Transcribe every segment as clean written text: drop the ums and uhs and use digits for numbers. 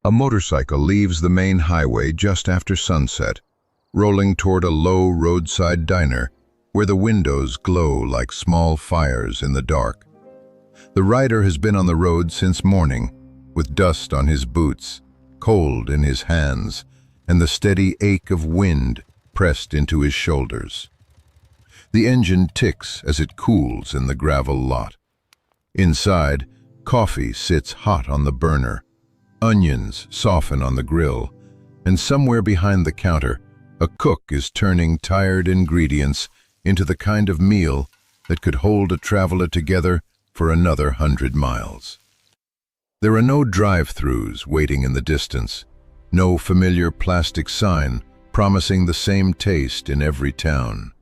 A motorcycle leaves the main highway just after sunset, rolling toward a low roadside diner where the windows glow like small fires in the dark. The rider has been on the road since morning, with dust on his boots, cold in his hands, and the steady ache of wind pressed into his shoulders. The engine ticks as it cools in the gravel lot. Inside, coffee sits hot on the burner. Onions soften on the grill, and somewhere behind the counter, a cook is turning tired ingredients into the kind of meal that could hold a traveler together for another 100 miles. There are no drive-thrus waiting in the distance, no familiar plastic sign promising the same taste in every town,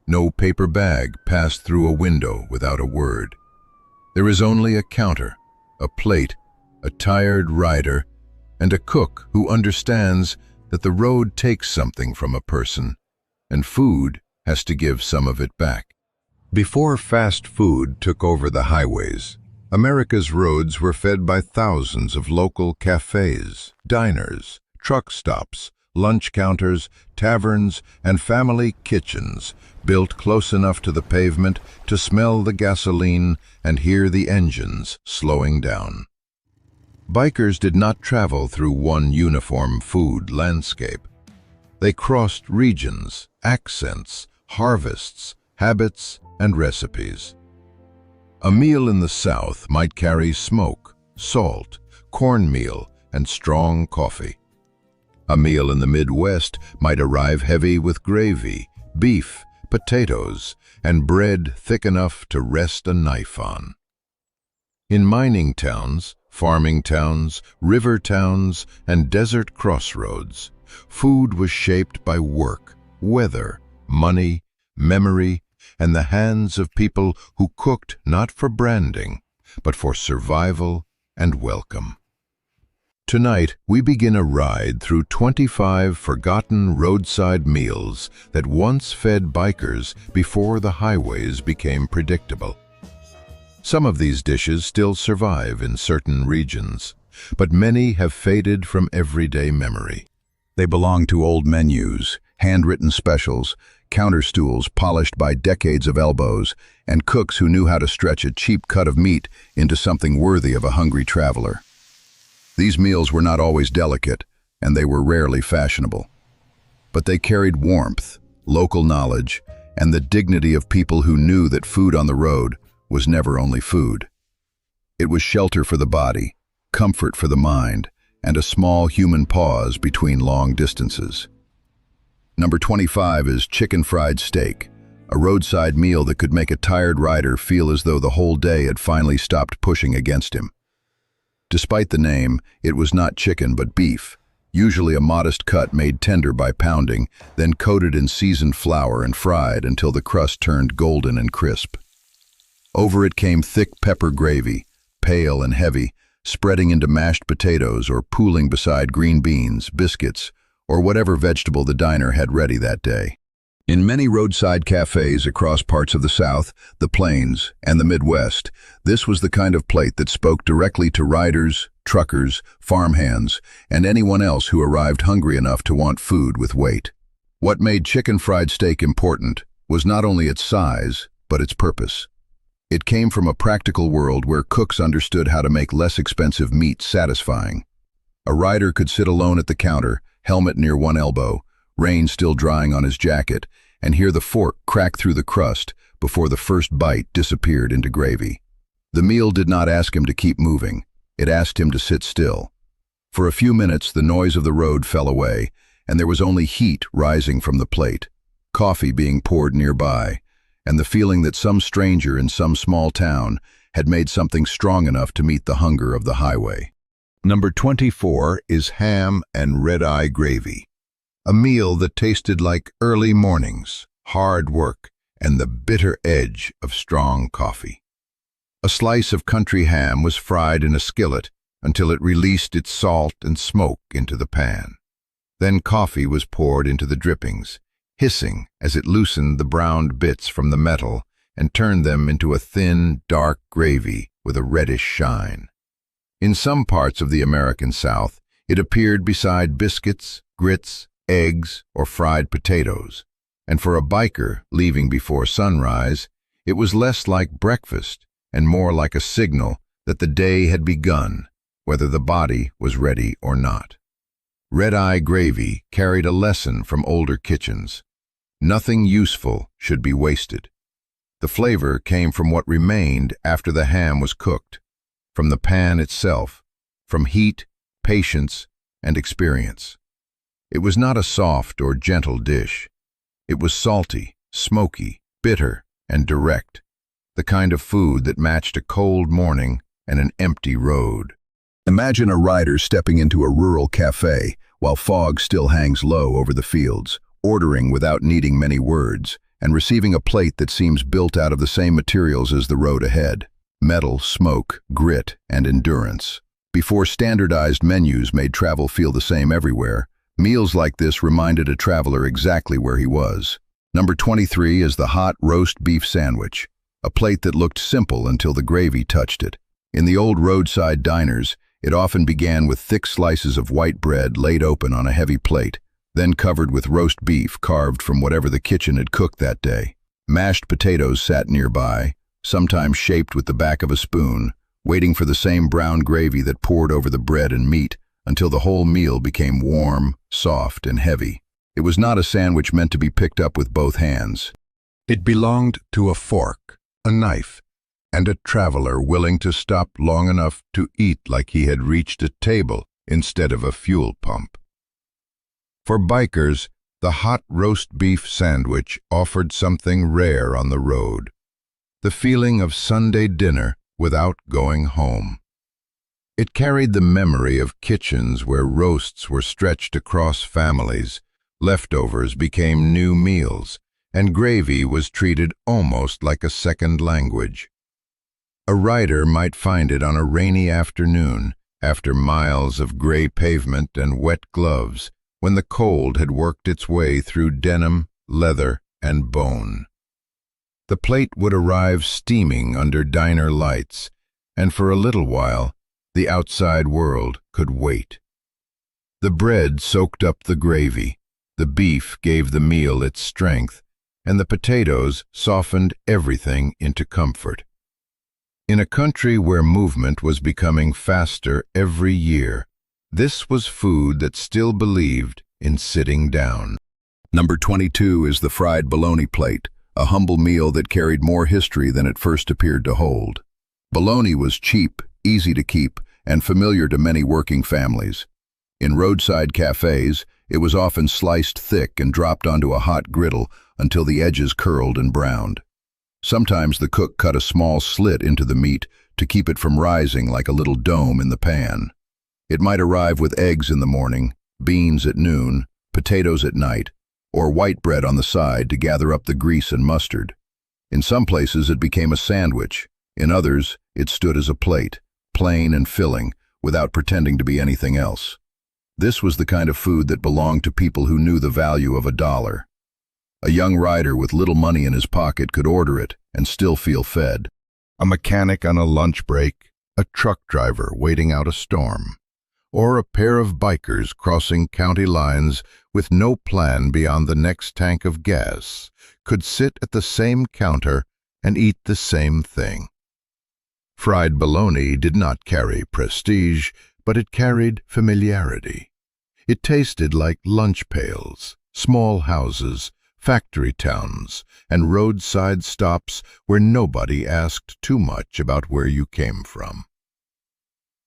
no paper bag passed through a window without a word. There is only a counter, a plate, a tired rider, and a cook who understands that the road takes something from a person, and food has to give some of it back. Before fast food took over the highways, America's roads were fed by thousands of local cafes, diners, truck stops, lunch counters, taverns, and family kitchens built close enough to the pavement to smell the gasoline and hear the engines slowing down. Bikers did not travel through one uniform food landscape. They crossed regions, accents, harvests, habits, and recipes. A meal in the South might carry smoke, salt, cornmeal, and strong coffee. A meal in the Midwest might arrive heavy with gravy, beef, potatoes, and bread thick enough to rest a knife on. In mining towns, farming towns, river towns, and desert crossroads, food was shaped by work, weather, money, memory, and the hands of people who cooked not for branding, but for survival and welcome. Tonight, we begin a ride through 25 forgotten roadside meals that once fed bikers before the highways became predictable. Some of these dishes still survive in certain regions, but many have faded from everyday memory. They belong to old menus, handwritten specials, counter stools polished by decades of elbows, and cooks who knew how to stretch a cheap cut of meat into something worthy of a hungry traveler. These meals were not always delicate, and they were rarely fashionable. But they carried warmth, local knowledge, and the dignity of people who knew that food on the road was never only food. It was shelter for the body, comfort for the mind, and a small human pause between long distances. Number 25 is chicken fried steak, a roadside meal that could make a tired rider feel as though the whole day had finally stopped pushing against him. Despite the name, it was not chicken but beef, usually a modest cut made tender by pounding, then coated in seasoned flour and fried until the crust turned golden and crisp. Over it came thick pepper gravy, pale and heavy, spreading into mashed potatoes or pooling beside green beans, biscuits, or whatever vegetable the diner had ready that day. In many roadside cafes across parts of the South, the Plains, and the Midwest, this was the kind of plate that spoke directly to riders, truckers, farmhands, and anyone else who arrived hungry enough to want food with weight. What made chicken fried steak important was not only its size, but its purpose. It came from a practical world where cooks understood how to make less expensive meat satisfying. A rider could sit alone at the counter, helmet near one elbow, rain still drying on his jacket, and hear the fork crack through the crust before the first bite disappeared into gravy. The meal did not ask him to keep moving. It asked him to sit still. For a few minutes, the noise of the road fell away, and there was only heat rising from the plate, coffee being poured nearby, and the feeling that some stranger in some small town had made something strong enough to meet the hunger of the highway. Number 24 is ham and red-eye gravy, a meal that tasted like early mornings, hard work, and the bitter edge of strong coffee. A slice of country ham was fried in a skillet until it released its salt and smoke into the pan. Then coffee was poured into the drippings, hissing as it loosened the browned bits from the metal and turned them into a thin, dark gravy with a reddish shine. In some parts of the American South, It appeared beside biscuits, grits, eggs, or fried potatoes, and for a biker leaving before sunrise, it was less like breakfast and more like a signal that the day had begun, whether the body was ready or not. Red-eye gravy carried a lesson from older kitchens. Nothing useful should be wasted. The flavor came from what remained after the ham was cooked, from the pan itself, from heat, patience, and experience. It was not a soft or gentle dish. It was salty, smoky, bitter, and direct, the kind of food that matched a cold morning and an empty road. Imagine a rider stepping into a rural cafe while fog still hangs low over the fields, ordering without needing many words, and receiving a plate that seems built out of the same materials as the road ahead: metal, smoke, grit, and endurance. Before standardized menus made travel feel the same everywhere, meals like this reminded a traveler exactly where he was. Number 23 is the hot roast beef sandwich, a plate that looked simple until the gravy touched it. In the old roadside diners, it often began with thick slices of white bread laid open on a heavy plate, then covered with roast beef carved from whatever the kitchen had cooked that day. Mashed potatoes sat nearby, sometimes shaped with the back of a spoon, waiting for the same brown gravy that poured over the bread and meat until the whole meal became warm, soft, and heavy. It was not a sandwich meant to be picked up with both hands. It belonged to a fork, a knife, and a traveler willing to stop long enough to eat like he had reached a table instead of a fuel pump. For bikers, the hot roast beef sandwich offered something rare on the road: the feeling of Sunday dinner without going home. It carried the memory of kitchens where roasts were stretched across families, leftovers became new meals, and gravy was treated almost like a second language. A rider might find it on a rainy afternoon, after miles of gray pavement and wet gloves, when the cold had worked its way through denim, leather, and bone. The plate would arrive steaming under diner lights, and for a little while, the outside world could wait. The bread soaked up the gravy, the beef gave the meal its strength, and the potatoes softened everything into comfort. In a country where movement was becoming faster every year, this was food that still believed in sitting down. Number 22 is the fried bologna plate, a humble meal that carried more history than it first appeared to hold. Bologna was cheap, easy to keep, and familiar to many working families. In roadside cafes, it was often sliced thick and dropped onto a hot griddle until the edges curled and browned. Sometimes the cook cut a small slit into the meat to keep it from rising like a little dome in the pan. It might arrive with eggs in the morning, beans at noon, potatoes at night, or white bread on the side to gather up the grease and mustard. In some places it became a sandwich, in others it stood as a plate, plain and filling, without pretending to be anything else. This was the kind of food that belonged to people who knew the value of $1. A young rider with little money in his pocket could order it and still feel fed. A mechanic on a lunch break, a truck driver waiting out a storm, or a pair of bikers crossing county lines with no plan beyond the next tank of gas could sit at the same counter and eat the same thing. Fried bologna did not carry prestige, but it carried familiarity. It tasted like lunch pails, small houses, factory towns, and roadside stops where nobody asked too much about where you came from.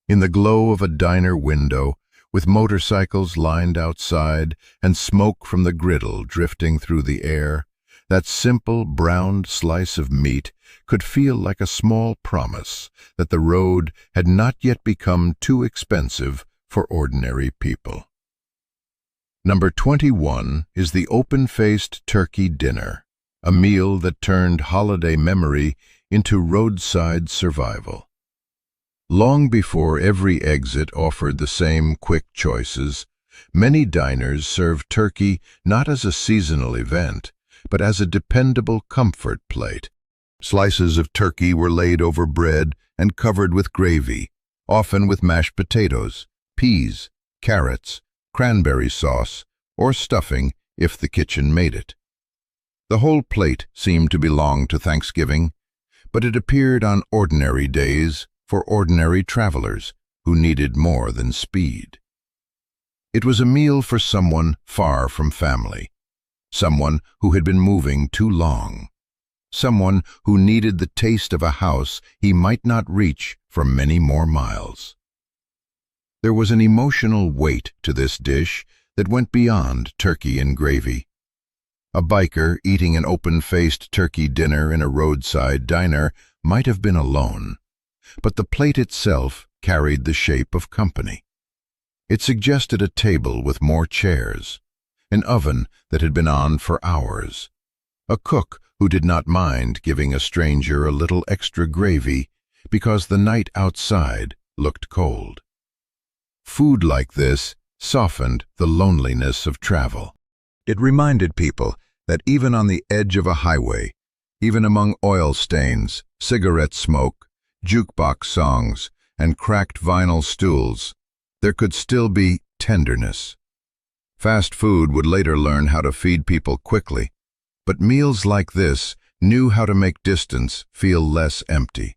In the glow of a diner window, with motorcycles lined outside and smoke from the griddle drifting through the air, that simple browned slice of meat could feel like a small promise that the road had not yet become too expensive for ordinary people. Number 21 is the open-faced turkey dinner, a meal that turned holiday memory into roadside survival. Long before every exit offered the same quick choices, many diners served turkey not as a seasonal event, but as a dependable comfort plate. Slices of turkey were laid over bread and covered with gravy, often with mashed potatoes, peas, carrots, cranberry sauce, or stuffing if the kitchen made it. The whole plate seemed to belong to Thanksgiving, but it appeared on ordinary days for ordinary travelers who needed more than speed. It was a meal for someone far from family, someone who had been moving too long, someone who needed the taste of a house he might not reach for many more miles. There was an emotional weight to this dish that went beyond turkey and gravy. A biker eating an open-faced turkey dinner in a roadside diner might have been alone, but the plate itself carried the shape of company. It suggested a table with more chairs, an oven that had been on for hours, a cook who did not mind giving a stranger a little extra gravy because the night outside looked cold. Food like this softened the loneliness of travel. It reminded people that even on the edge of a highway, even among oil stains, cigarette smoke, jukebox songs, and cracked vinyl stools, there could still be tenderness. Fast food would later learn how to feed people quickly, but meals like this knew how to make distance feel less empty.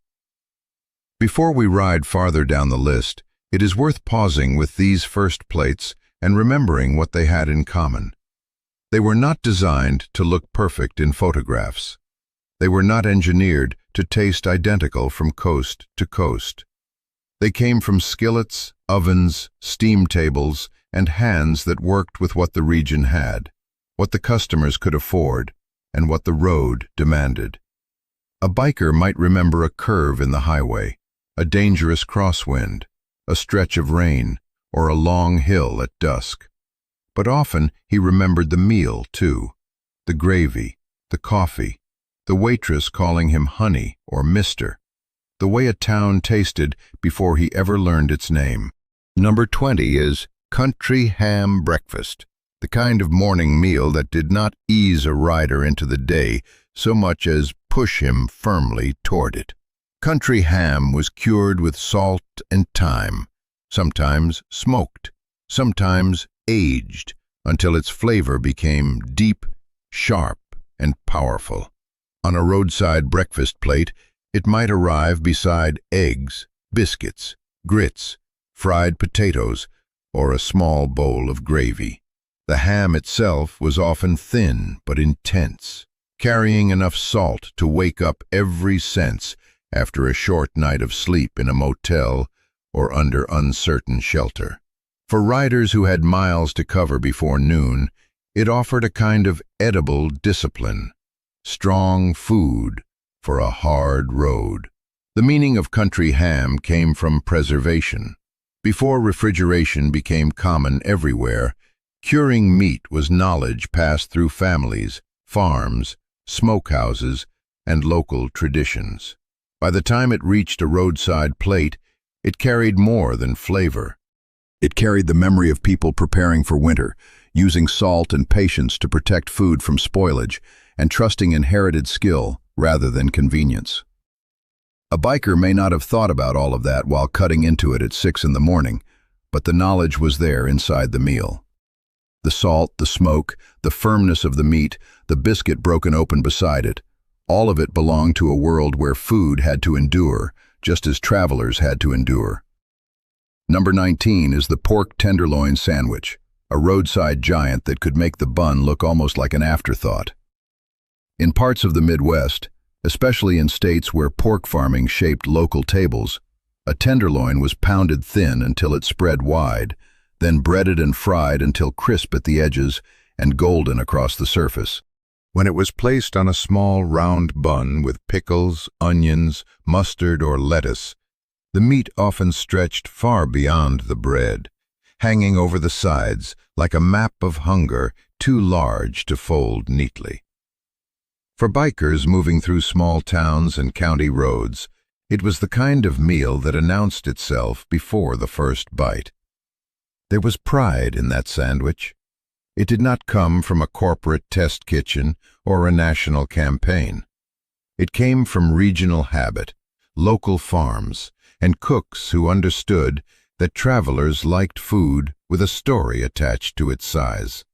Before we ride farther down the list, it is worth pausing with these first plates and remembering what they had in common. They were not designed to look perfect in photographs. They were not engineered to taste identical from coast to coast. They came from skillets, ovens, steam tables, and hands that worked with what the region had, what the customers could afford, and what the road demanded. A biker might remember a curve in the highway, a dangerous crosswind, a stretch of rain, or a long hill at dusk. But often he remembered the meal, too, the gravy, the coffee, the waitress calling him honey or mister, the way a town tasted before he ever learned its name. Number 20 is country ham breakfast, the kind of morning meal that did not ease a rider into the day so much as push him firmly toward it. Country ham was cured with salt and thyme, sometimes smoked, sometimes aged, until its flavor became deep, sharp, and powerful. On a roadside breakfast plate, it might arrive beside eggs, biscuits, grits, fried potatoes, or a small bowl of gravy. The ham itself was often thin but intense, carrying enough salt to wake up every sense after a short night of sleep in a motel or under uncertain shelter. For riders who had miles to cover before noon, it offered a kind of edible discipline, strong food for a hard road. The meaning of country ham came from preservation. Before refrigeration became common everywhere, curing meat was knowledge passed through families, farms, smokehouses, and local traditions. By the time it reached a roadside plate, it carried more than flavor. It carried the memory of people preparing for winter, using salt and patience to protect food from spoilage, and trusting inherited skill rather than convenience. A biker may not have thought about all of that while cutting into it at 6 in the morning, but the knowledge was there inside the meal. The salt, the smoke, the firmness of the meat, the biscuit broken open beside it, all of it belonged to a world where food had to endure, just as travelers had to endure. Number 19 is the pork tenderloin sandwich, a roadside giant that could make the bun look almost like an afterthought. In parts of the Midwest, especially in states where pork farming shaped local tables, a tenderloin was pounded thin until it spread wide, then breaded and fried until crisp at the edges and golden across the surface. When it was placed on a small round bun with pickles, onions, mustard, or lettuce, the meat often stretched far beyond the bread, hanging over the sides like a map of hunger too large to fold neatly. For bikers moving through small towns and county roads, it was the kind of meal that announced itself before the first bite. There was pride in that sandwich. It did not come from a corporate test kitchen or a national campaign. It came from regional habit, local farms, and cooks who understood that travelers liked food with a story attached to its size.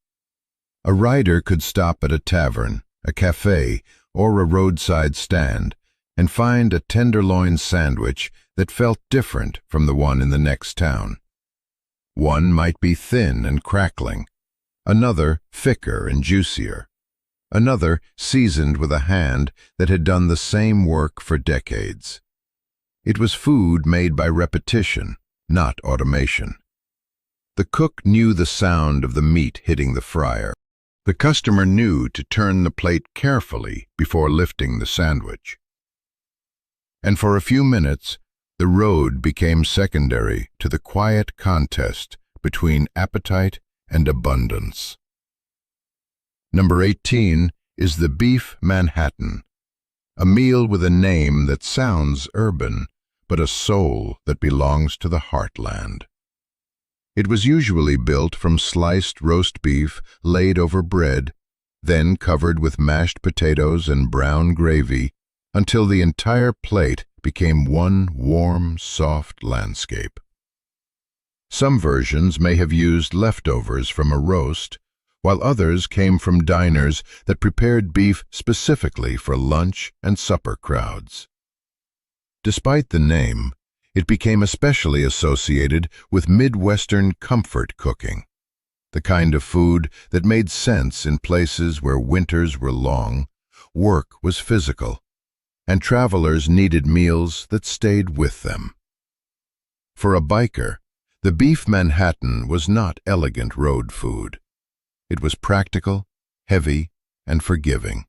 A rider could stop at a tavern, a cafe, or a roadside stand and find a tenderloin sandwich that felt different from the one in the next town. One might be thin and crackling, another thicker and juicier, another seasoned with a hand that had done the same work for decades. It was food made by repetition, not automation. The cook knew the sound of the meat hitting the fryer. The customer knew to turn the plate carefully before lifting the sandwich. And for a few minutes, the road became secondary to the quiet contest between appetite and abundance. Number 18 is the Beef Manhattan, a meal with a name that sounds urban, but a soul that belongs to the heartland. It was usually built from sliced roast beef laid over bread, then covered with mashed potatoes and brown gravy until the entire plate became one warm, soft landscape. Some versions may have used leftovers from a roast, while others came from diners that prepared beef specifically for lunch and supper crowds. Despite the name, it became especially associated with Midwestern comfort cooking, the kind of food that made sense in places where winters were long, work was physical, and travelers needed meals that stayed with them. For a biker, the Beef Manhattan was not elegant road food. It was practical, heavy, and forgiving.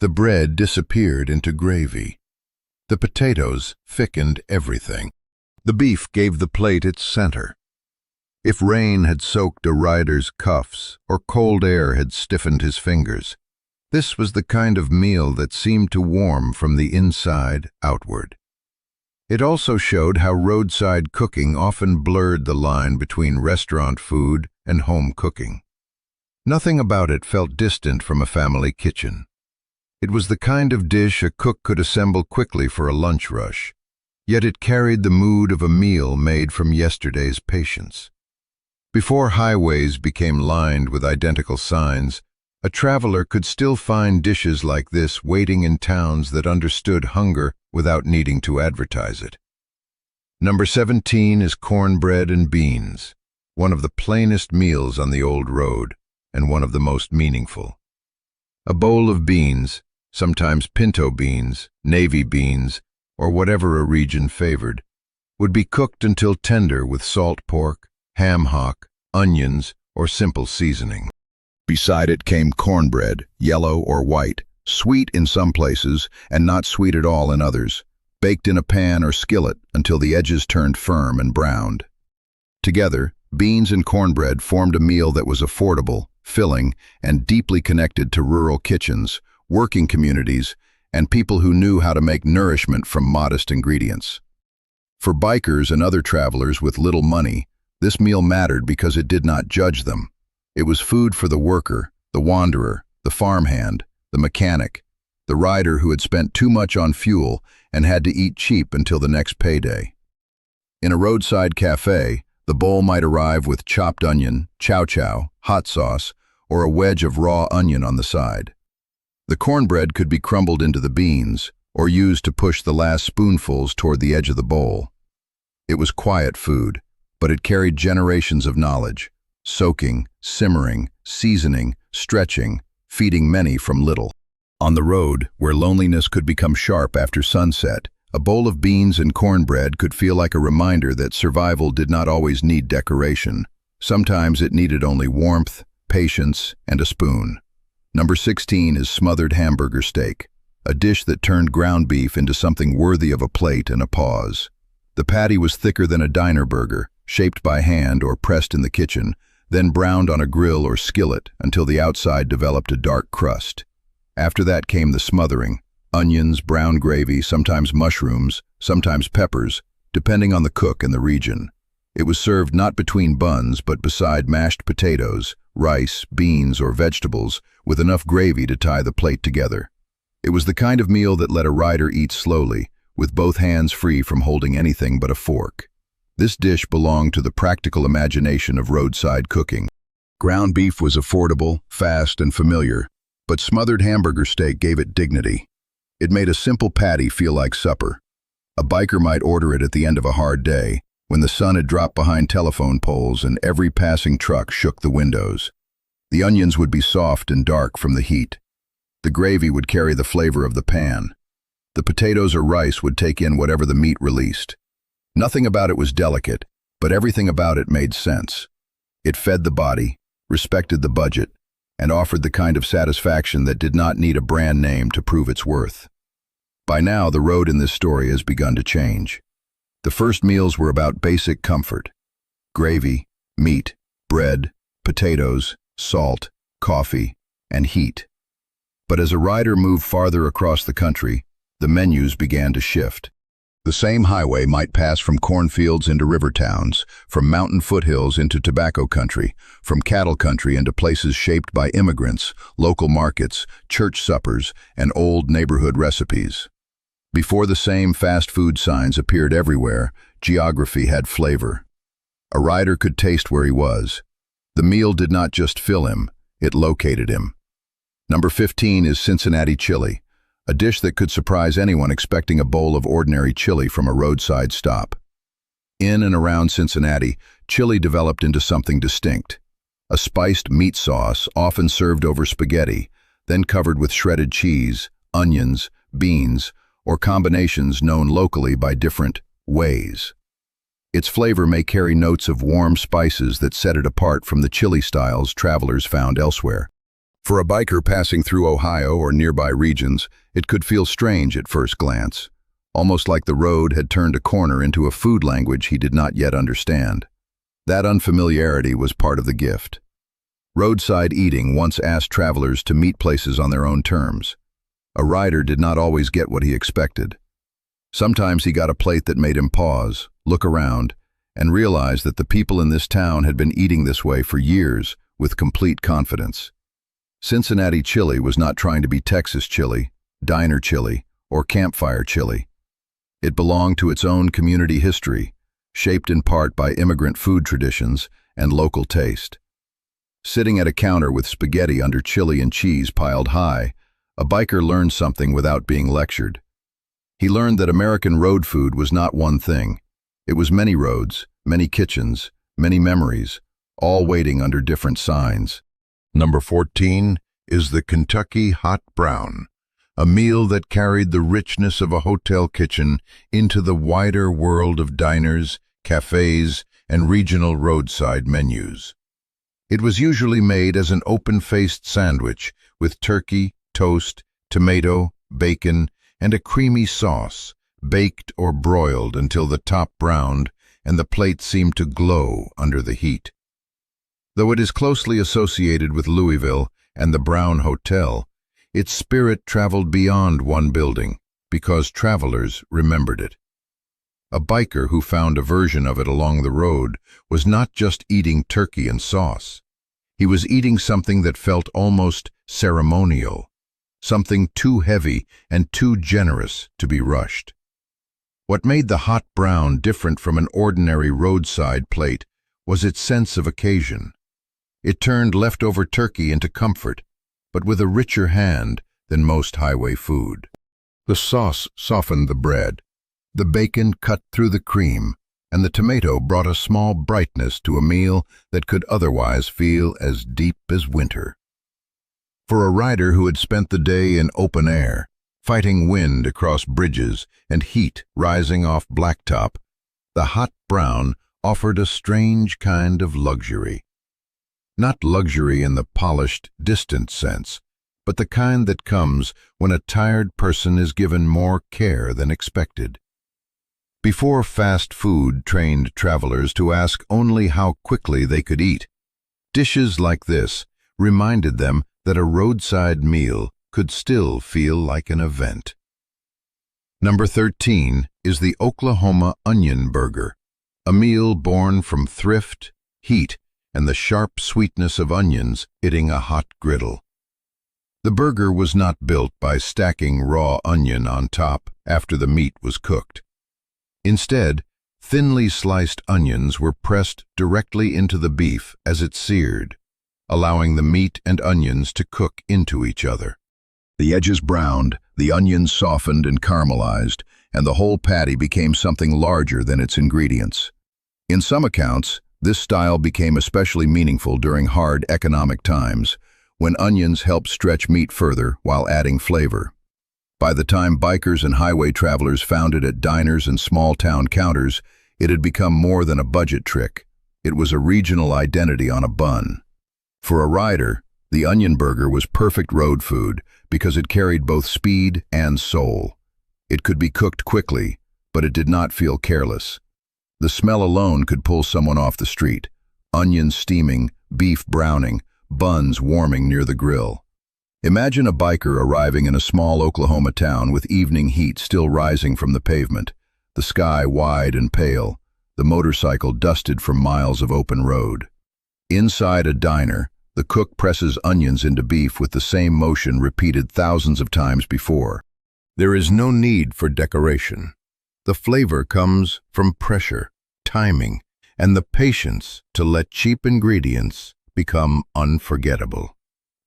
The bread disappeared into gravy. The potatoes thickened everything. The beef gave the plate its center. If rain had soaked a rider's cuffs or cold air had stiffened his fingers, this was the kind of meal that seemed to warm from the inside outward. It also showed how roadside cooking often blurred the line between restaurant food and home cooking. Nothing about it felt distant from a family kitchen. It was the kind of dish a cook could assemble quickly for a lunch rush, yet it carried the mood of a meal made from yesterday's patience. Before highways became lined with identical signs, a traveler could still find dishes like this waiting in towns that understood hunger without needing to advertise it. Number 17 is cornbread and beans, one of the plainest meals on the old road, and one of the most meaningful. A bowl of beans, sometimes pinto beans, navy beans, or whatever a region favored, would be cooked until tender with salt pork, ham hock, onions, or simple seasoning. Beside it came cornbread, yellow or white, sweet in some places and not sweet at all in others, baked in a pan or skillet until the edges turned firm and browned. Together, beans and cornbread formed a meal that was affordable, filling, and deeply connected to rural kitchens, working communities, and people who knew how to make nourishment from modest ingredients. For bikers and other travelers with little money, this meal mattered because it did not judge them. It was food for the worker, the wanderer, the farmhand, the mechanic, the rider who had spent too much on fuel and had to eat cheap until the next payday. In a roadside cafe, the bowl might arrive with chopped onion, chow-chow, hot sauce, or a wedge of raw onion on the side. The cornbread could be crumbled into the beans or used to push the last spoonfuls toward the edge of the bowl. It was quiet food, but it carried generations of knowledge, soaking, simmering, seasoning, stretching, feeding many from little. On the road, where loneliness could become sharp after sunset, a bowl of beans and cornbread could feel like a reminder that survival did not always need decoration. Sometimes it needed only warmth, patience, and a spoon. Number 16 is smothered hamburger steak, a dish that turned ground beef into something worthy of a plate and a pause. The patty was thicker than a diner burger, shaped by hand or pressed in the kitchen, then browned on a grill or skillet until the outside developed a dark crust. After that came the smothering, onions, brown gravy, sometimes mushrooms, sometimes peppers, depending on the cook and the region. It was served not between buns but beside mashed potatoes, rice, beans, or vegetables, with enough gravy to tie the plate together. It was the kind of meal that let a rider eat slowly, with both hands free from holding anything but a fork. This dish belonged to the practical imagination of roadside cooking. Ground beef was affordable, fast, and familiar, but smothered hamburger steak gave it dignity. It made a simple patty feel like supper. A biker might order it at the end of a hard day, when the sun had dropped behind telephone poles and every passing truck shook the windows. The onions would be soft and dark from the heat. The gravy would carry the flavor of the pan. The potatoes or rice would take in whatever the meat released. Nothing about it was delicate, but everything about it made sense. It fed the body, respected the budget, and offered the kind of satisfaction that did not need a brand name to prove its worth. By now, the road in this story has begun to change. The first meals were about basic comfort: gravy, meat, bread, potatoes, salt, coffee, and heat. But as a rider moved farther across the country, the menus began to shift. The same highway might pass from cornfields into river towns, from mountain foothills into tobacco country, from cattle country into places shaped by immigrants, local markets, church suppers, and old neighborhood recipes. Before the same fast food signs appeared everywhere, geography had flavor. A rider could taste where he was. The meal did not just fill him, it located him. Number 15 is Cincinnati chili, a dish that could surprise anyone expecting a bowl of ordinary chili from a roadside stop. In and around Cincinnati, chili developed into something distinct: a spiced meat sauce often served over spaghetti, then covered with shredded cheese, onions, beans, or combinations known locally by different ways. Its flavor may carry notes of warm spices that set it apart from the chili styles travelers found elsewhere. For a biker passing through Ohio or nearby regions, it could feel strange at first glance, almost like the road had turned a corner into a food language he did not yet understand. That unfamiliarity was part of the gift. Roadside eating once asked travelers to meet places on their own terms. A rider did not always get what he expected. Sometimes he got a plate that made him pause, look around, and realize that the people in this town had been eating this way for years with complete confidence. Cincinnati chili was not trying to be Texas chili, diner chili, or campfire chili. It belonged to its own community history, shaped in part by immigrant food traditions and local taste. Sitting at a counter with spaghetti under chili and cheese piled high, a biker learned something without being lectured. He learned that American road food was not one thing. It was many roads, many kitchens, many memories, all waiting under different signs. Number 14 is the Kentucky Hot Brown, a meal that carried the richness of a hotel kitchen into the wider world of diners, cafes, and regional roadside menus. It was usually made as an open-faced sandwich with turkey, toast, tomato, bacon, and a creamy sauce, baked or broiled until the top browned and the plate seemed to glow under the heat. Though it is closely associated with Louisville and the Brown Hotel, its spirit traveled beyond one building because travelers remembered it. A biker who found a version of it along the road was not just eating turkey and sauce. He was eating something that felt almost ceremonial, something too heavy and too generous to be rushed. What made the hot brown different from an ordinary roadside plate was its sense of occasion. It turned leftover turkey into comfort, but with a richer hand than most highway food. The sauce softened the bread, the bacon cut through the cream, and the tomato brought a small brightness to a meal that could otherwise feel as deep as winter. For a rider who had spent the day in open air, fighting wind across bridges and heat rising off blacktop, the hot brown offered a strange kind of luxury. Not luxury in the polished, distant sense, but the kind that comes when a tired person is given more care than expected. Before fast food trained travelers to ask only how quickly they could eat, dishes like this reminded them that a roadside meal could still feel like an event. Number 13 is the Oklahoma Onion Burger, a meal born from thrift, heat, and the sharp sweetness of onions hitting a hot griddle. The burger was not built by stacking raw onion on top after the meat was cooked. Instead, Thinly sliced onions were pressed directly into the beef as it seared, allowing the meat and onions to cook into each other. The edges browned, the onions softened and caramelized, and the whole patty became something larger than its ingredients. In some accounts, this style became especially meaningful during hard economic times, when onions helped stretch meat further while adding flavor. By the time bikers and highway travelers found it at diners and small-town counters, it had become more than a budget trick. It was a regional identity on a bun. For a rider, the onion burger was perfect road food because it carried both speed and soul. It could be cooked quickly, but it did not feel careless. The smell alone could pull someone off the street. Onions steaming, beef browning, buns warming near the grill. Imagine a biker arriving in a small Oklahoma town with evening heat still rising from the pavement, the sky wide and pale, the motorcycle dusted from miles of open road. Inside a diner, the cook presses onions into beef with the same motion repeated thousands of times before. There is no need for decoration. The flavor comes from pressure, timing, and the patience to let cheap ingredients become unforgettable.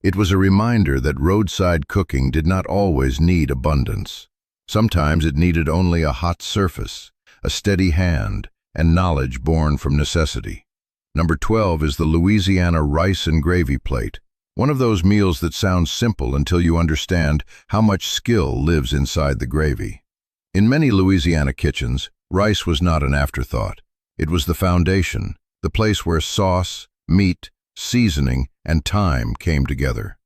It was a reminder that roadside cooking did not always need abundance. Sometimes it needed only a hot surface, a steady hand, and knowledge born from necessity. Number 12 is the Louisiana rice and gravy plate, one of those meals that sounds simple until you understand how much skill lives inside the gravy. In many Louisiana kitchens, rice was not an afterthought. It was the foundation, the place where sauce, meat, seasoning, and thyme came together.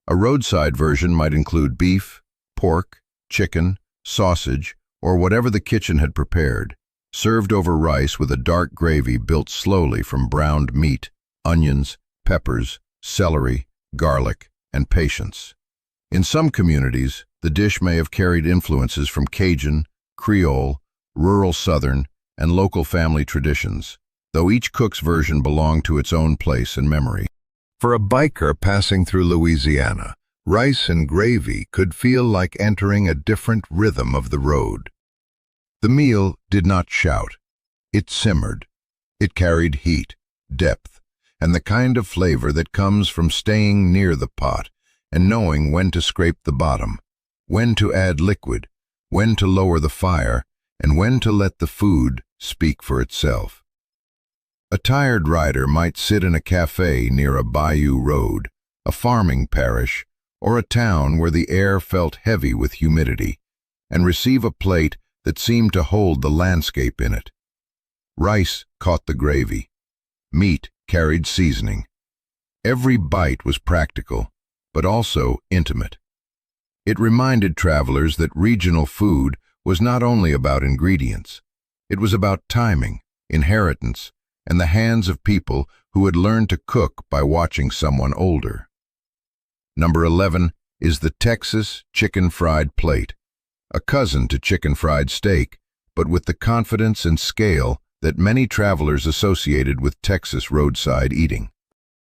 A roadside version might include beef, pork, chicken, sausage, or whatever the kitchen had prepared, served over rice with a dark gravy built slowly from browned meat, onions, peppers, celery, garlic, and patience. In some communities, the dish may have carried influences from Cajun, Creole, rural Southern, and local family traditions, though each cook's version belonged to its own place and memory. For a biker passing through Louisiana, rice and gravy could feel like entering a different rhythm of the road. The meal did not shout. It simmered. It carried heat, depth, and the kind of flavor that comes from staying near the pot and knowing when to scrape the bottom, when to add liquid, when to lower the fire, and when to let the food speak for itself. A tired rider might sit in a cafe near a bayou road, a farming parish, or a town where the air felt heavy with humidity, and receive a plate that seemed to hold the landscape in it. Rice caught the gravy. Meat carried seasoning. Every bite was practical, but also intimate. It reminded travelers that regional food was not only about ingredients. It was about timing, inheritance, and the hands of people who had learned to cook by watching someone older. Number 11 is the Texas chicken fried plate, a cousin to chicken fried steak, but with the confidence and scale that many travelers associated with Texas roadside eating.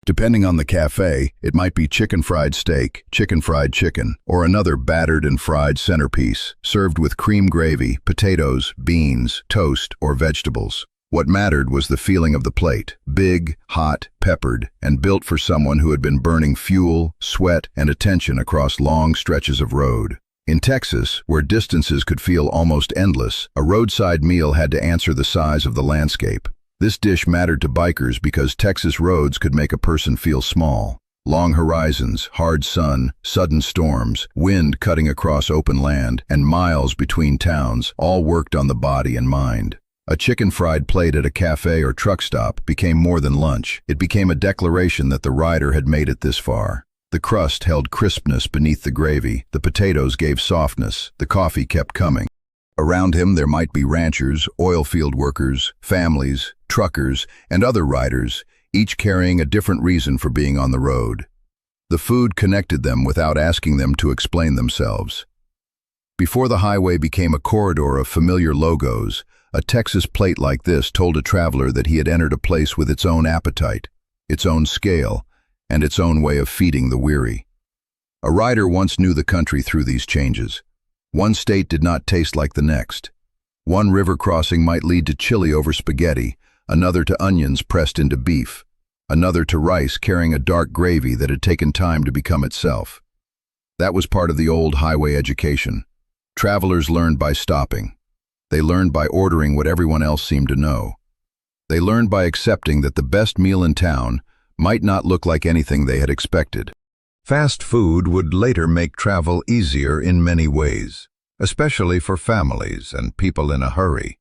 Depending on the cafe, it might be chicken fried steak, chicken fried chicken, or another battered and fried centerpiece, served with cream gravy, potatoes, beans, toast, or vegetables. What mattered was the feeling of the plate, big, hot, peppered, and built for someone who had been burning fuel, sweat, and attention across long stretches of road. In Texas, where distances could feel almost endless, a roadside meal had to answer the size of the landscape. This dish mattered to bikers because Texas roads could make a person feel small. Long horizons, hard sun, sudden storms, wind cutting across open land, and miles between towns all worked on the body and mind. A chicken fried plate at a cafe or truck stop became more than lunch. It became a declaration that the rider had made it this far. The crust held crispness beneath the gravy, the potatoes gave softness, the coffee kept coming. Around him there might be ranchers, oil field workers, families, truckers, and other riders, each carrying a different reason for being on the road. The food connected them without asking them to explain themselves. Before the highway became a corridor of familiar logos, a Texas plate like this told a traveler that he had entered a place with its own appetite, its own scale, and its own way of feeding the weary. A rider once knew the country through these changes. One state did not taste like the next. One river crossing might lead to chili over spaghetti, another to onions pressed into beef, another to rice carrying a dark gravy that had taken time to become itself. That was part of the old highway education. Travelers learned by stopping. They learned by ordering what everyone else seemed to know. They learned by accepting that the best meal in town might not look like anything they had expected. Fast food would later make travel easier in many ways, especially for families and people in a hurry.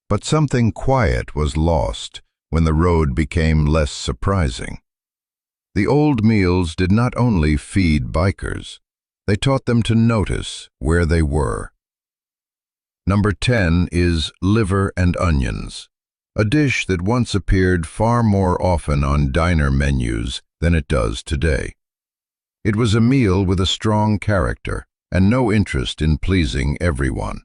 But something quiet was lost when the road became less surprising. The old meals did not only feed bikers, they taught them to notice where they were. Number 10 is liver and onions, a dish that once appeared far more often on diner menus than it does today. It was a meal with a strong character and no interest in pleasing everyone.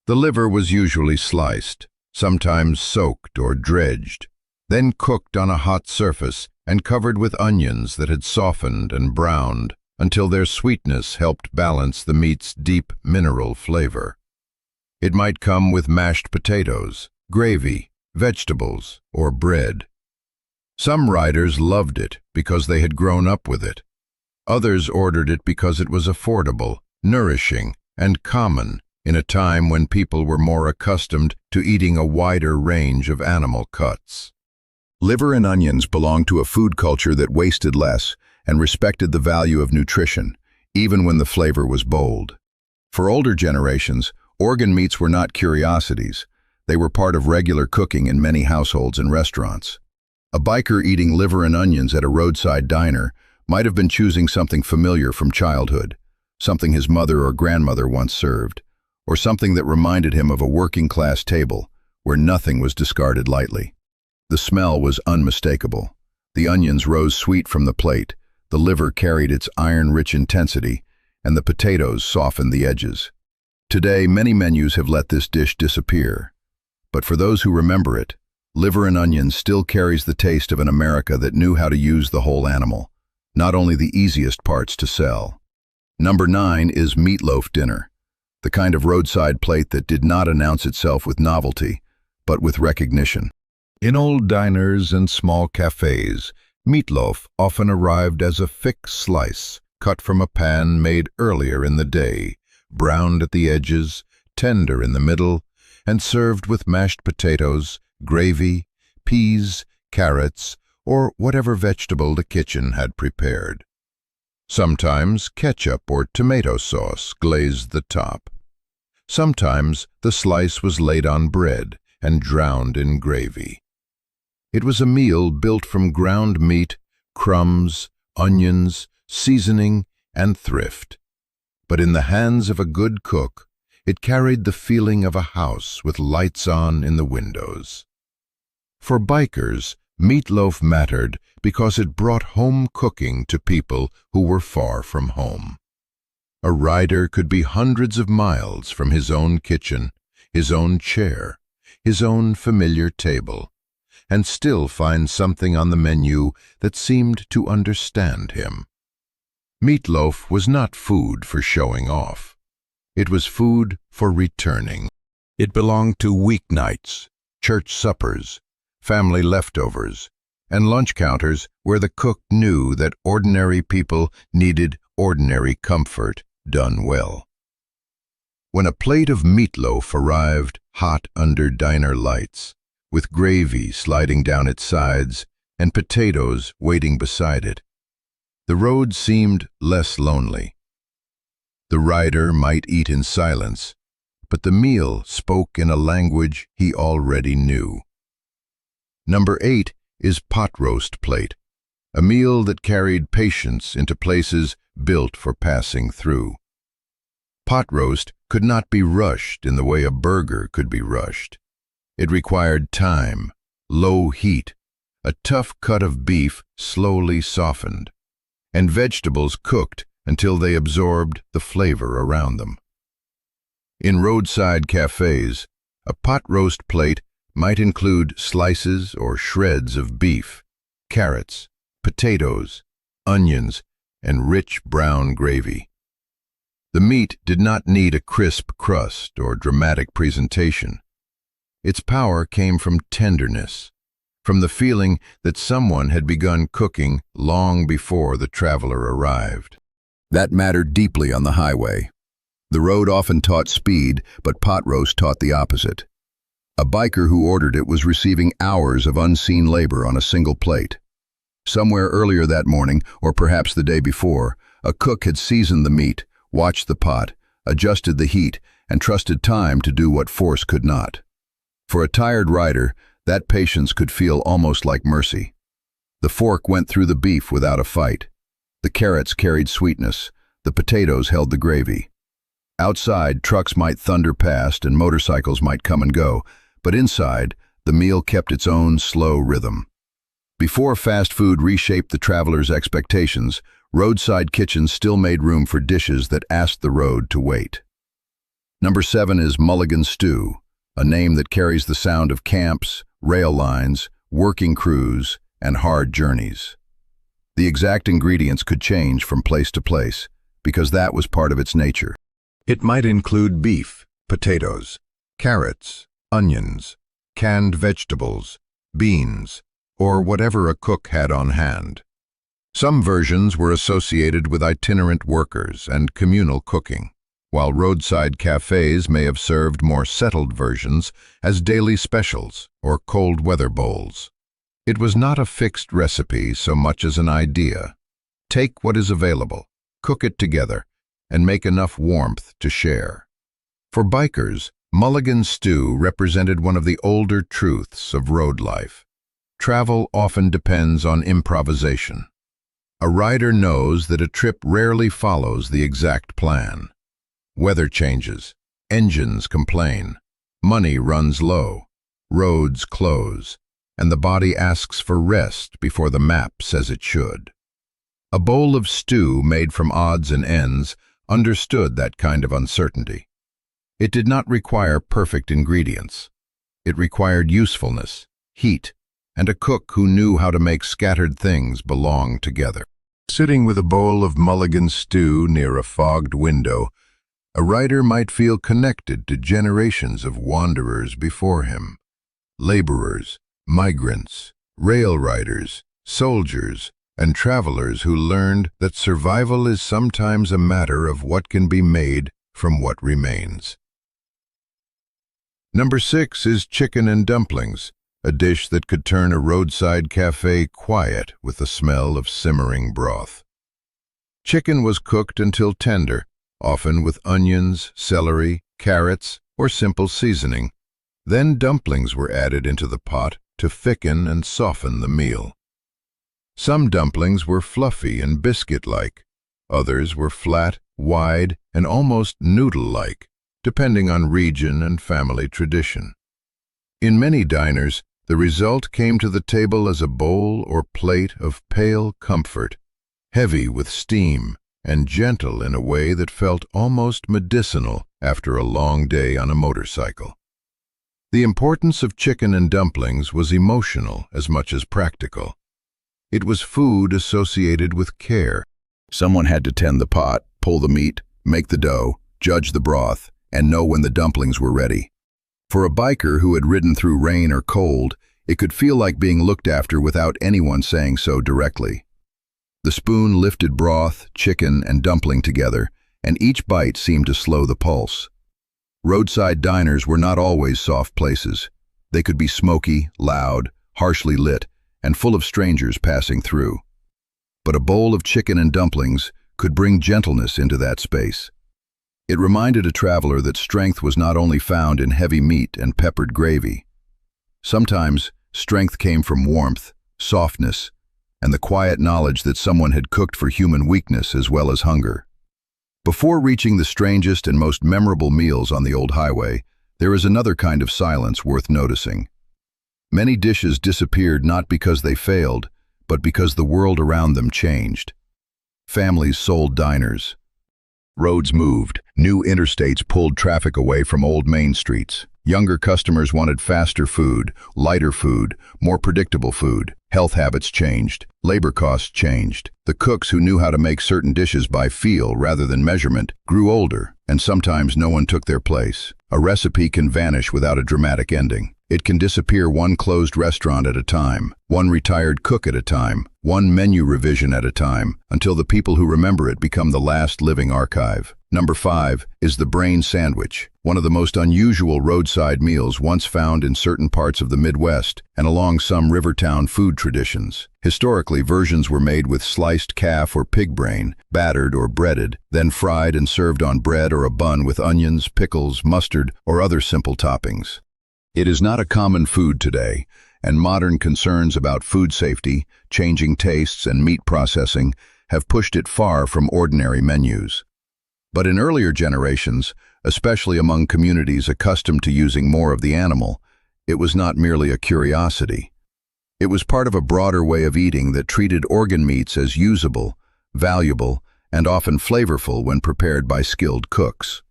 The liver was usually sliced, sometimes soaked or dredged, then cooked on a hot surface and covered with onions that had softened and browned until their sweetness helped balance the meat's deep mineral flavor. It might come with mashed potatoes, gravy, vegetables, or bread. Some riders loved it because they had grown up with it. Others ordered it because it was affordable, nourishing, and common in a time when people were more accustomed to eating a wider range of animal cuts. Liver and onions belonged to a food culture that wasted less and respected the value of nutrition, even when the flavor was bold. For older generations, organ meats were not curiosities. They were part of regular cooking in many households and restaurants. A biker eating liver and onions at a roadside diner might have been choosing something familiar from childhood, something his mother or grandmother once served, or something that reminded him of a working-class table where nothing was discarded lightly. The smell was unmistakable. The onions rose sweet from the plate, the liver carried its iron-rich intensity, and the potatoes softened the edges. Today, many menus have let this dish disappear. But for those who remember it, liver and onions still carries the taste of an America that knew how to use the whole animal, not only the easiest parts to sell. Number 9 is meatloaf dinner, the kind of roadside plate that did not announce itself with novelty, but with recognition. In old diners and small cafes, meatloaf often arrived as a thick slice, cut from a pan made earlier in the day, browned at the edges, tender in the middle, and served with mashed potatoes, gravy, peas, carrots, or whatever vegetable the kitchen had prepared. Sometimes ketchup or tomato sauce glazed the top. Sometimes the slice was laid on bread and drowned in gravy. It was a meal built from ground meat, crumbs, onions, seasoning, and thrift. But in the hands of a good cook, it carried the feeling of a house with lights on in the windows. For bikers, meatloaf mattered because it brought home cooking to people who were far from home. A rider could be hundreds of miles from his own kitchen, his own chair, his own familiar table, and still find something on the menu that seemed to understand him. Meatloaf was not food for showing off. It was food for returning. It belonged to weeknights, church suppers, family leftovers, and lunch counters where the cook knew that ordinary people needed ordinary comfort done well. When a plate of meatloaf arrived hot under diner lights, with gravy sliding down its sides and potatoes waiting beside it, the road seemed less lonely. The rider might eat in silence, but the meal spoke in a language he already knew. Number 8 is pot roast plate, a meal that carried patience into places built for passing through. Pot roast could not be rushed in the way a burger could be rushed. It required time, low heat, a tough cut of beef slowly softened, and vegetables cooked until they absorbed the flavor around them. In roadside cafes, a pot roast plate might include slices or shreds of beef, carrots, potatoes, onions, and rich brown gravy. The meat did not need a crisp crust or dramatic presentation. Its power came from tenderness, from the feeling that someone had begun cooking long before the traveler arrived. That mattered deeply on the highway. The road often taught speed, but pot roast taught the opposite. A biker who ordered it was receiving hours of unseen labor on a single plate. Somewhere earlier that morning, or perhaps the day before, a cook had seasoned the meat, watched the pot, adjusted the heat, and trusted time to do what force could not. For a tired rider, that patience could feel almost like mercy. The fork went through the beef without a fight. The carrots carried sweetness, the potatoes held the gravy. Outside, trucks might thunder past and motorcycles might come and go, but inside, the meal kept its own slow rhythm. Before fast food reshaped the traveler's expectations, roadside kitchens still made room for dishes that asked the road to wait. Number 7 is Mulligan stew, a name that carries the sound of camps, rail lines, working crews, and hard journeys. The exact ingredients could change from place to place, because that was part of its nature. It might include beef, potatoes, carrots, onions, canned vegetables, beans, or whatever a cook had on hand. Some versions were associated with itinerant workers and communal cooking, while roadside cafes may have served more settled versions as daily specials or cold weather bowls. It was not a fixed recipe so much as an idea. Take what is available, cook it together, and make enough warmth to share. For bikers, Mulligan stew represented one of the older truths of road life. Travel often depends on improvisation. A rider knows that a trip rarely follows the exact plan. Weather changes, engines complain, money runs low, roads close, and the body asks for rest before the map says it should. A bowl of stew made from odds and ends understood that kind of uncertainty. It did not require perfect ingredients. It required usefulness, heat, and a cook who knew how to make scattered things belong together. Sitting with a bowl of Mulligan stew near a fogged window, a rider might feel connected to generations of wanderers before him. Laborers, migrants, rail riders, soldiers, and travelers who learned that survival is sometimes a matter of what can be made from what remains. Number 6 is chicken and dumplings, a dish that could turn a roadside cafe quiet with the smell of simmering broth. Chicken was cooked until tender, often with onions, celery, carrots, or simple seasoning. Then dumplings were added into the pot to thicken and soften the meal. Some dumplings were fluffy and biscuit-like. Others were flat, wide, and almost noodle-like, depending on region and family tradition. In many diners, the result came to the table as a bowl or plate of pale comfort, heavy with steam and gentle in a way that felt almost medicinal after a long day on a motorcycle. The importance of chicken and dumplings was emotional as much as practical. It was food associated with care. Someone had to tend the pot, pull the meat, make the dough, judge the broth, and know when the dumplings were ready. For a biker who had ridden through rain or cold, it could feel like being looked after without anyone saying so directly. The spoon lifted broth, chicken, and dumpling together, and each bite seemed to slow the pulse. Roadside diners were not always soft places. They could be smoky, loud, harshly lit, and full of strangers passing through. But a bowl of chicken and dumplings could bring gentleness into that space. It reminded a traveler that strength was not only found in heavy meat and peppered gravy. Sometimes, strength came from warmth, softness, and the quiet knowledge that someone had cooked for human weakness as well as hunger. Before reaching the strangest and most memorable meals on the old highway, there is another kind of silence worth noticing. Many dishes disappeared not because they failed, but because the world around them changed. Families sold diners. Roads moved. New interstates pulled traffic away from old main streets. Younger customers wanted faster food, lighter food, more predictable food. Health habits changed. Labor costs changed. The cooks who knew how to make certain dishes by feel rather than measurement grew older, and sometimes no one took their place. A recipe can vanish without a dramatic ending. It can disappear one closed restaurant at a time, one retired cook at a time, one menu revision at a time, until the people who remember it become the last living archive. Number 5 is the brain sandwich, one of the most unusual roadside meals once found in certain parts of the Midwest and along some rivertown food traditions. Historically, versions were made with sliced calf or pig brain, battered or breaded, then fried and served on bread or a bun with onions, pickles, mustard, or other simple toppings. It is not a common food today, and modern concerns about food safety, changing tastes, and meat processing have pushed it far from ordinary menus. But in earlier generations, especially among communities accustomed to using more of the animal, it was not merely a curiosity. It was part of a broader way of eating that treated organ meats as usable, valuable, and often flavorful when prepared by skilled cooks.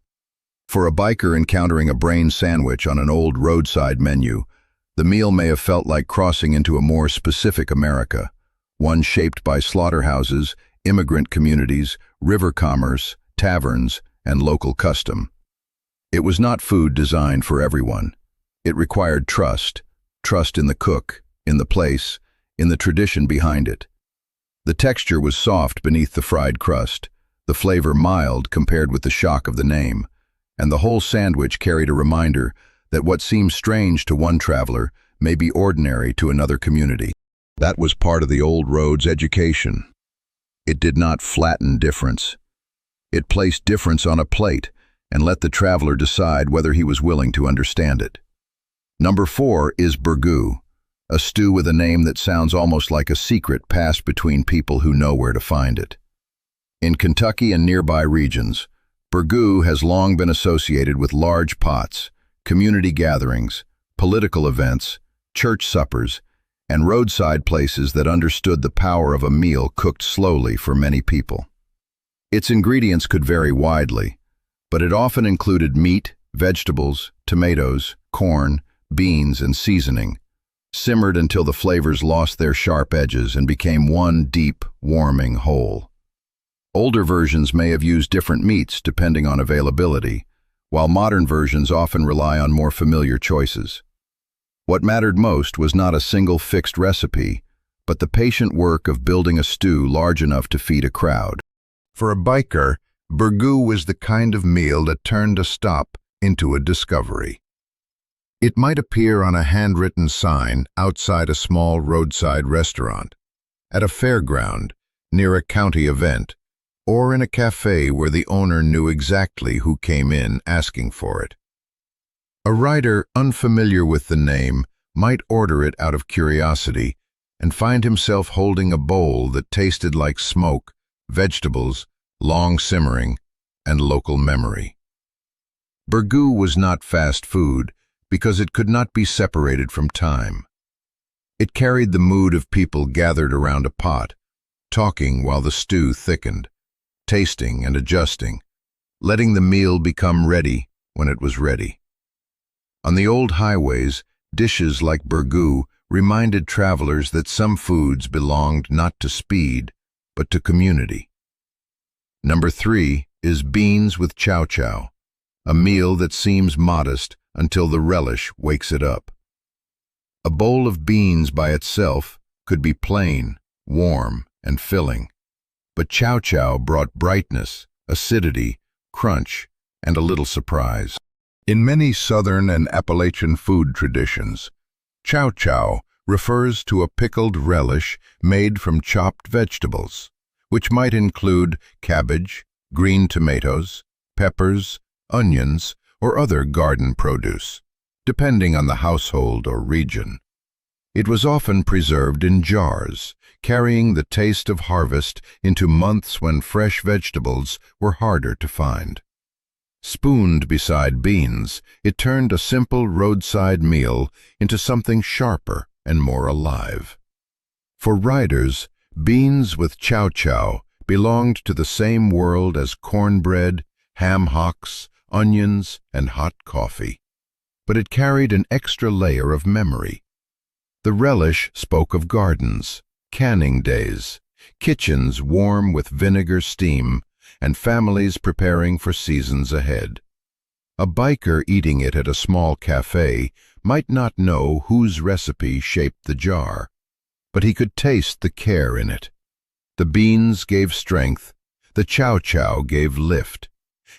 For a biker encountering a brain sandwich on an old roadside menu, the meal may have felt like crossing into a more specific America, one shaped by slaughterhouses, immigrant communities, river commerce, taverns, and local custom. It was not food designed for everyone. It required trust in the cook, in the place, in the tradition behind it. The texture was soft beneath the fried crust, the flavor mild compared with the shock of the name, and the whole sandwich carried a reminder that what seems strange to one traveler may be ordinary to another community. That was part of the old road's education. It did not flatten difference. It placed difference on a plate and let the traveler decide whether he was willing to understand it. Number 4 is burgoo, a stew with a name that sounds almost like a secret passed between people who know where to find it. In Kentucky and nearby regions, burgoo has long been associated with large pots, community gatherings, political events, church suppers, and roadside places that understood the power of a meal cooked slowly for many people. Its ingredients could vary widely, but it often included meat, vegetables, tomatoes, corn, beans, and seasoning, simmered until the flavors lost their sharp edges and became one deep, warming whole. Older versions may have used different meats depending on availability, while modern versions often rely on more familiar choices. What mattered most was not a single fixed recipe, but the patient work of building a stew large enough to feed a crowd. For a biker, burgoo was the kind of meal that turned a stop into a discovery. It might appear on a handwritten sign outside a small roadside restaurant, at a fairground, near a county event, or in a cafe where the owner knew exactly who came in asking for it. A rider unfamiliar with the name might order it out of curiosity and find himself holding a bowl that tasted like smoke, vegetables, long simmering, and local memory. Burgoo was not fast food because it could not be separated from time. It carried the mood of people gathered around a pot, talking while the stew thickened, tasting and adjusting, letting the meal become ready when it was ready. On the old highways, dishes like burgoo reminded travelers that some foods belonged not to speed, but to community. Number 3 is beans with chow chow, a meal that seems modest until the relish wakes it up. A bowl of beans by itself could be plain, warm, and filling, but chow chow brought brightness, acidity, crunch, and a little surprise. In many Southern and Appalachian food traditions, chow chow refers to a pickled relish made from chopped vegetables, which might include cabbage, green tomatoes, peppers, onions, or other garden produce, depending on the household or region. It was often preserved in jars, carrying the taste of harvest into months when fresh vegetables were harder to find. Spooned beside beans, it turned a simple roadside meal into something sharper and more alive. For riders, beans with chow chow belonged to the same world as cornbread, ham hocks, onions, and hot coffee. But it carried an extra layer of memory. The relish spoke of gardens, canning days, kitchens warm with vinegar steam, and families preparing for seasons ahead. A biker eating it at a small cafe might not know whose recipe shaped the jar, but he could taste the care in it. The beans gave strength, the chow chow gave lift,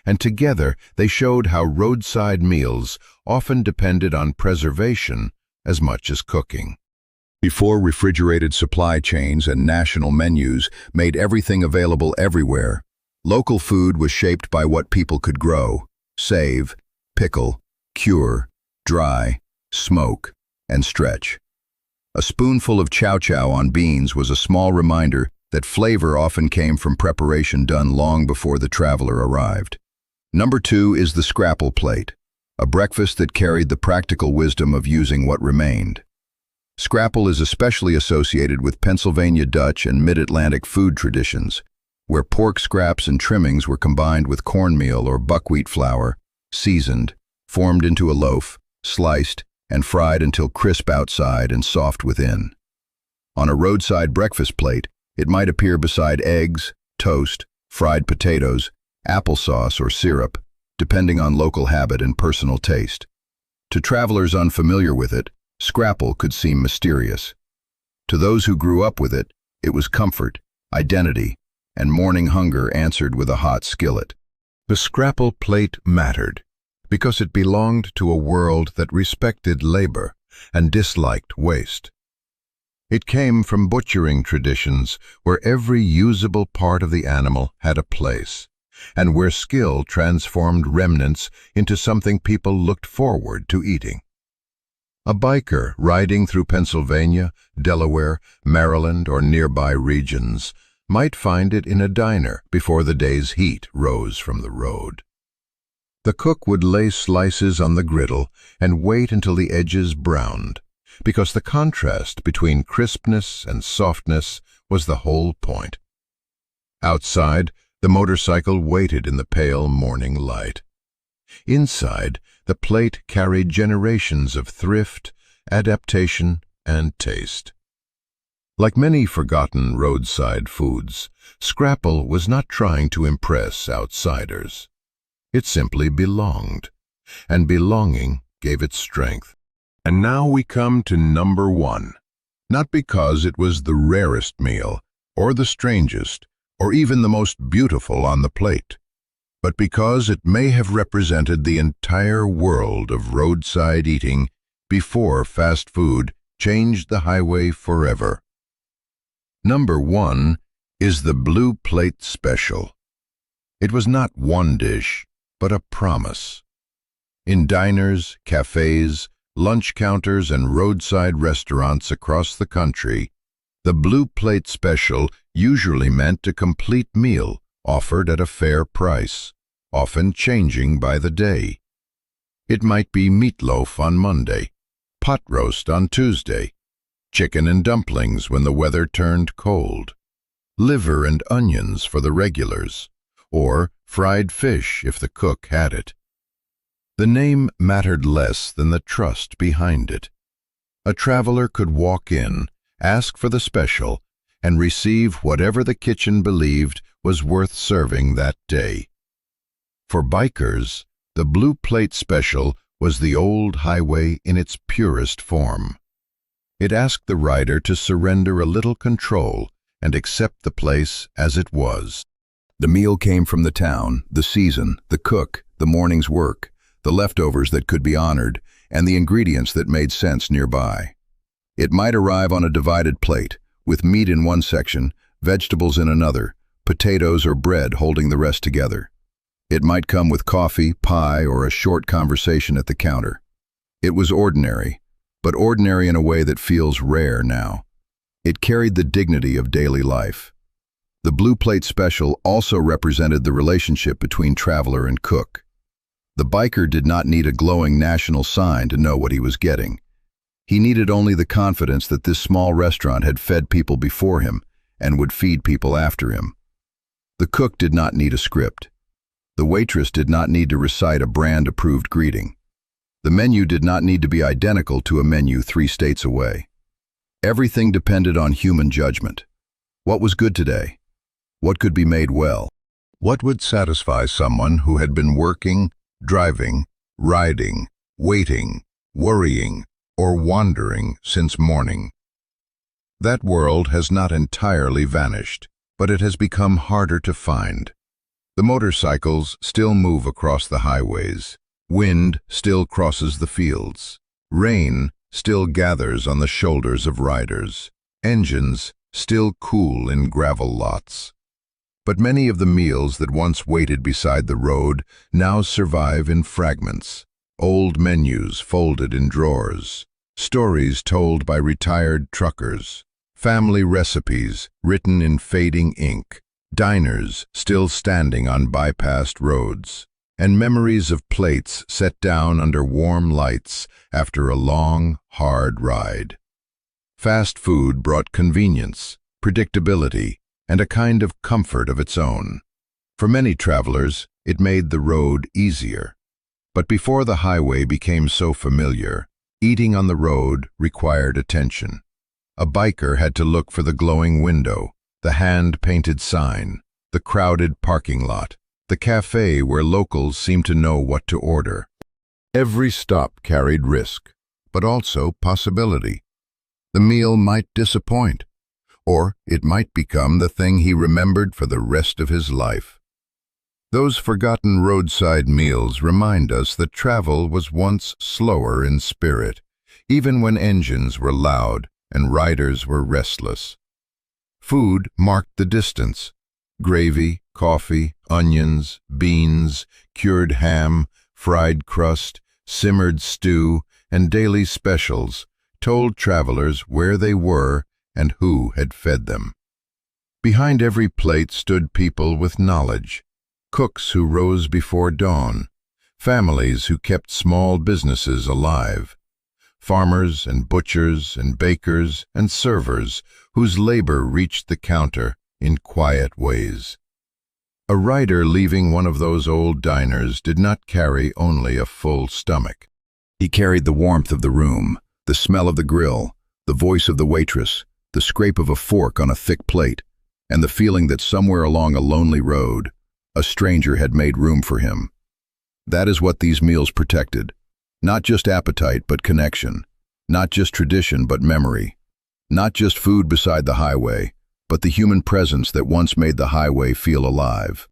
and together they showed how roadside meals often depended on preservation as much as cooking. Before refrigerated supply chains and national menus made everything available everywhere, local food was shaped by what people could grow, save, pickle, cure, dry, smoke, and stretch. A spoonful of chow chow on beans was a small reminder that flavor often came from preparation done long before the traveler arrived. Number 2 is the scrapple plate, a breakfast that carried the practical wisdom of using what remained. Scrapple is especially associated with Pennsylvania Dutch and Mid-Atlantic food traditions, where pork scraps and trimmings were combined with cornmeal or buckwheat flour, seasoned, formed into a loaf, sliced, and fried until crisp outside and soft within. On a roadside breakfast plate, it might appear beside eggs, toast, fried potatoes, applesauce, or syrup, depending on local habit and personal taste. To travelers unfamiliar with it, scrapple could seem mysterious. To those who grew up with it, it was comfort, identity, and morning hunger answered with a hot skillet. The scrapple plate mattered because it belonged to a world that respected labor and disliked waste. It came from butchering traditions where every usable part of the animal had a place, and where skill transformed remnants into something people looked forward to eating. A biker riding through Pennsylvania, Delaware, Maryland, or nearby regions might find it in a diner before the day's heat rose from the road. The cook would lay slices on the griddle and wait until the edges browned, because the contrast between crispness and softness was the whole point. Outside, the motorcycle waited in the pale morning light. Inside, the plate carried generations of thrift, adaptation, and taste. Like many forgotten roadside foods, scrapple was not trying to impress outsiders. It simply belonged, and belonging gave it strength. And now we come to number 1, not because it was the rarest meal, or the strangest, or even the most beautiful on the plate, but because it may have represented the entire world of roadside eating before fast food changed the highway forever. Number 1 is the Blue Plate Special. It was not one dish, but a promise. In diners, cafes, lunch counters, and roadside restaurants across the country, the Blue Plate Special usually meant a complete meal offered at a fair price, often changing by the day. It might be meatloaf on Monday, pot roast on Tuesday, chicken and dumplings when the weather turned cold, liver and onions for the regulars, or fried fish if the cook had it. The name mattered less than the trust behind it. A traveler could walk in, ask for the special, and receive whatever the kitchen believed was worth serving that day. For bikers, the Blue Plate Special was the old highway in its purest form. It asked the rider to surrender a little control and accept the place as it was. The meal came from the town, the season, the cook, the morning's work, the leftovers that could be honored, and the ingredients that made sense nearby. It might arrive on a divided plate, with meat in one section, vegetables in another, potatoes or bread holding the rest together. It might come with coffee, pie, or a short conversation at the counter. It was ordinary, but ordinary in a way that feels rare now. It carried the dignity of daily life. The Blue Plate Special also represented the relationship between traveler and cook. The biker did not need a glowing national sign to know what he was getting. He needed only the confidence that this small restaurant had fed people before him and would feed people after him. The cook did not need a script. The waitress did not need to recite a brand-approved greeting. The menu did not need to be identical to a menu 3 states away. Everything depended on human judgment. What was good today? What could be made well? What would satisfy someone who had been working, driving, riding, waiting, worrying, or wandering since morning? That world has not entirely vanished, but it has become harder to find. The motorcycles still move across the highways. Wind still crosses the fields. Rain still gathers on the shoulders of riders. Engines still cool in gravel lots. But many of the meals that once waited beside the road now survive in fragments. Old menus folded in drawers. Stories told by retired truckers. Family recipes written in fading ink. Diners still standing on bypassed roads. And memories of plates set down under warm lights after a long, hard ride. Fast food brought convenience, predictability, and a kind of comfort of its own. For many travelers, it made the road easier. But before the highway became so familiar, eating on the road required attention. A biker had to look for the glowing window, the hand-painted sign, the crowded parking lot, the cafe where locals seemed to know what to order. Every stop carried risk, but also possibility. The meal might disappoint, or it might become the thing he remembered for the rest of his life. Those forgotten roadside meals remind us that travel was once slower in spirit, even when engines were loud and riders were restless. Food marked the distance. Gravy, coffee, onions, beans, cured ham, fried crust, simmered stew, and daily specials told travelers where they were and who had fed them. Behind every plate stood people with knowledge, cooks who rose before dawn, families who kept small businesses alive, farmers and butchers and bakers and servers whose labor reached the counter in quiet ways. A rider leaving one of those old diners did not carry only a full stomach. He carried the warmth of the room, the smell of the grill, the voice of the waitress, the scrape of a fork on a thick plate, and the feeling that somewhere along a lonely road, a stranger had made room for him. That is what these meals protected. Not just appetite, but connection. Not just tradition, but memory. Not just food beside the highway, but the human presence that once made the highway feel alive.